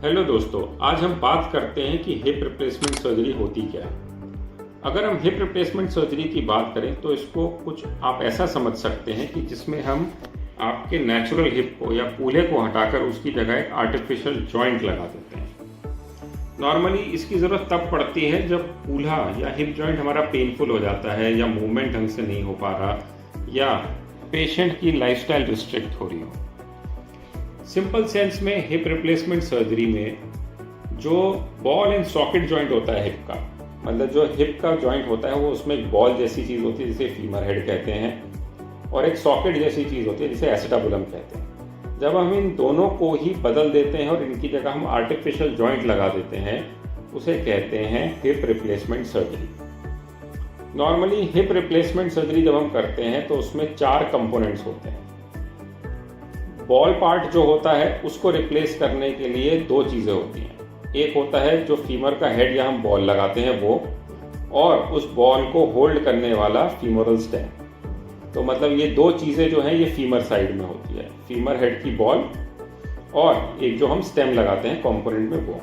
Hello दोस्तों, आज हम बात करते हैं कि हिप रिप्लेसमेंट सर्जरी होती क्या है। अगर हम हिप रिप्लेसमेंट सर्जरी की बात करें तो इसको कुछ आप ऐसा समझ सकते हैं कि जिसमें हम आपके नेचुरल हिप को या कूल्हे को हटाकर उसकी जगह एक आर्टिफिशियल जॉइंट लगा देते हैं। नॉर्मली इसकी ज़रूरत तब पड़ती है जब कूल्हा या हिप जॉइंट हमारा पेनफुल हो जाता है या मूवमेंट ढंग से नहीं हो पा रहा या पेशेंट की लाइफस्टाइल रिस्ट्रिक्ट हो रही हो। सिंपल सेंस में हिप रिप्लेसमेंट सर्जरी में जो बॉल एंड सॉकेट जॉइंट होता है हिप का, मतलब जो हिप का जॉइंट होता है वो उसमें एक बॉल जैसी चीज़ होती है जिसे फीमर हेड कहते हैं और एक सॉकेट जैसी चीज़ होती है जिसे एसिटाबुलम कहते हैं। जब हम इन दोनों को ही बदल देते हैं और इनकी जगह हम आर्टिफिशियल जॉइंट लगा देते हैं उसे कहते हैं hip replacement surgery. Normally hip replacement surgery जब हम करते हैं तो उसमें 4 कंपोनेंट्स होते हैं। बॉल पार्ट जो होता है उसको रिप्लेस करने के लिए 2 चीज़ें होती हैं। एक होता है जो फीमर का हेड या हम बॉल लगाते हैं वो, और उस बॉल को होल्ड करने वाला फीमोरल स्टेम। तो मतलब ये 2 चीज़ें जो हैं ये फीमर साइड में होती है, फीमर हेड की बॉल और एक जो हम स्टेम लगाते हैं कंपोनेंट में वो।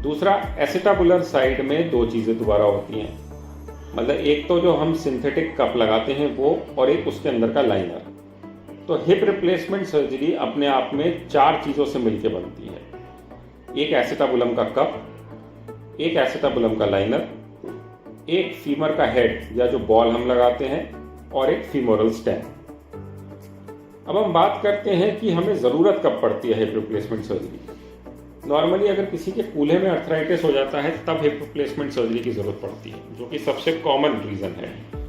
दूसरा एसिटाबुलर साइड में 2 चीज़ें दोबारा होती हैं, मतलब एक तो जो हम सिंथेटिक कप लगाते हैं वो और एक उसके अंदर का लाइनर। तो हिप रिप्लेसमेंट सर्जरी अपने आप में 4 चीज़ों से मिलकर बनती है। एक एसिटाबुलम का कप, एक एसिटाबुलम का लाइनर, एक फीमर का हेड या जो बॉल हम लगाते हैं और एक फीमोरल स्टेम। अब हम बात करते हैं कि हमें ज़रूरत कब पड़ती है हिप रिप्लेसमेंट सर्जरी। नॉर्मली अगर किसी के कूल्हे में अर्थराइटिस हो जाता है तब हिप रिप्लेसमेंट सर्जरी की ज़रूरत पड़ती है, जो कि सबसे कॉमन रीज़न है।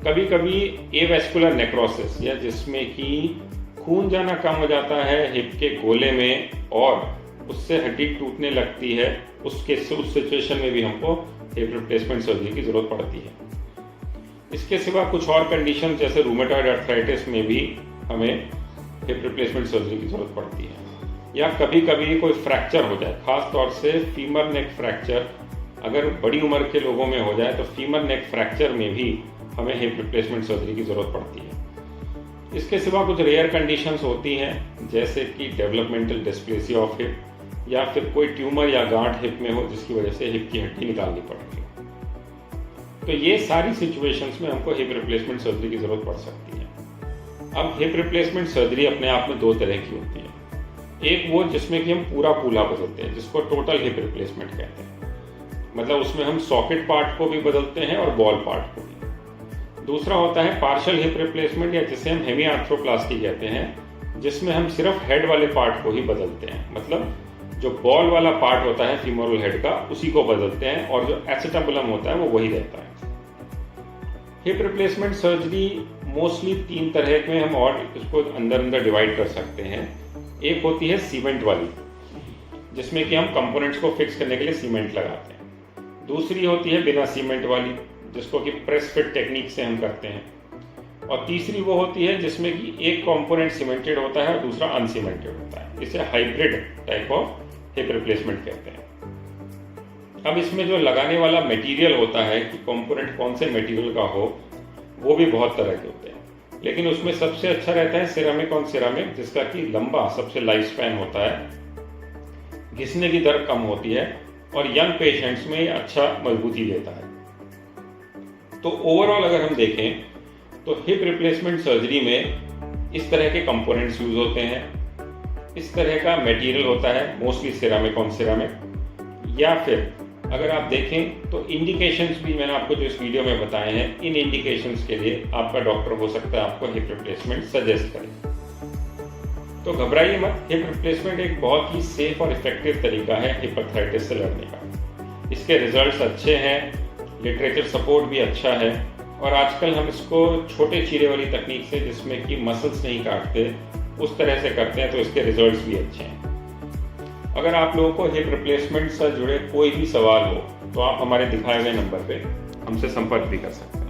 कभी कभी एवेस्कुलर नेक्रोसिस या जिसमें कि खून जाना कम हो जाता है हिप के गोले में और उससे हड्डी टूटने लगती है, उस सिचुएशन में भी हमको हिप रिप्लेसमेंट सर्जरी की ज़रूरत पड़ती है। इसके सिवा कुछ और कंडीशन जैसे रूमेटॉइड अर्थराइटिस में भी हमें हिप रिप्लेसमेंट सर्जरी की ज़रूरत पड़ती है। या कभी कभी कोई फ्रैक्चर हो जाए, खास तौर से फीमर नेक फ्रैक्चर अगर बड़ी उम्र के लोगों में हो जाए तो फीमर नेक फ्रैक्चर में भी हमें हिप रिप्लेसमेंट सर्जरी की ज़रूरत पड़ती है। इसके सिवा कुछ रेयर कंडीशंस होती हैं जैसे कि डेवलपमेंटल डिस्प्लेसिया ऑफ हिप या फिर कोई ट्यूमर या गांठ हिप में हो जिसकी वजह से हिप की हड्डी निकालनी पड़ती है। तो ये सारी सिचुएशंस में हमको हिप रिप्लेसमेंट सर्जरी की ज़रूरत पड़ सकती है। अब हिप रिप्लेसमेंट सर्जरी अपने आप में 2 तरह की होती है। एक वो जिसमें कि हम पूरा कूल्हा बदलते हैं जिसको टोटल हिप रिप्लेसमेंट कहते हैं, मतलब उसमें हम सॉकेट पार्ट को भी बदलते हैं और बॉल पार्ट को भी। दूसरा होता है पार्शियल हिप रिप्लेसमेंट या जिसे हम हेमी आर्थ्रोप्लास्टी कहते हैं, जिसमें हम सिर्फ हेड वाले पार्ट को ही बदलते हैं, मतलब जो बॉल वाला पार्ट होता है फीमोरल हेड का उसी को बदलते हैं और जो एसिटाबुलम होता है वो वही रहता है। हिप रिप्लेसमेंट सर्जरी मोस्टली 3 तरह में हम और इसको अंदर डिवाइड कर सकते हैं। एक होती है सीमेंट वाली, जिसमें कि हम कंपोनेंट्स को फिक्स करने के लिए सीमेंट लगाते हैं। दूसरी होती है बिना सीमेंट वाली, जिसको कि प्रेस फिट टेक्निक से हम करते हैं। और तीसरी वो होती है जिसमें कि एक कंपोनेंट सीमेंटेड होता है और दूसरा अनसीमेंटेड होता है। इसे hybrid type of hip replacement कहते हैं। अब इसमें जो लगाने वाला मटेरियल होता है कि कंपोनेंट कौन से मटेरियल का हो, वो भी बहुत तरह के होते हैं, लेकिन उसमें सबसे अच्छा रहता है सिरेमिक ऑन सिरेमिक, जिसका कि लंबा सबसे लाइफ स्पैन होता है, घिसने की दर कम होती है और यंग पेशेंट्स में अच्छा मजबूती देता है। तो ओवरऑल अगर हम देखें तो हिप रिप्लेसमेंट सर्जरी में इस तरह के कंपोनेंट्स यूज होते हैं, इस तरह का मटेरियल होता है, मोस्टली सिरेमिक ऑन सिरेमिक। या फिर अगर आप देखें तो इंडिकेशंस भी मैंने आपको जो इस वीडियो में बताए हैं, इन इंडिकेशंस के लिए आपका डॉक्टर हो सकता है आपको हिप रिप्लेसमेंट सजेस्ट करे। तो घबराइए मत, हिप रिप्लेसमेंट एक बहुत ही सेफ और इफेक्टिव तरीका है हिप अर्थराइटिस से लड़ने का। इसके रिजल्ट्स अच्छे हैं, लिटरेचर सपोर्ट भी अच्छा है और आजकल हम इसको छोटे चीरे वाली तकनीक से, जिसमें कि मसल्स नहीं काटते, उस तरह से करते हैं, तो इसके रिजल्ट्स भी अच्छे हैं। अगर आप लोगों को हिप रिप्लेसमेंट से जुड़े कोई भी सवाल हो तो आप हमारे दिखाए हुए नंबर पे हमसे संपर्क भी कर सकते हैं।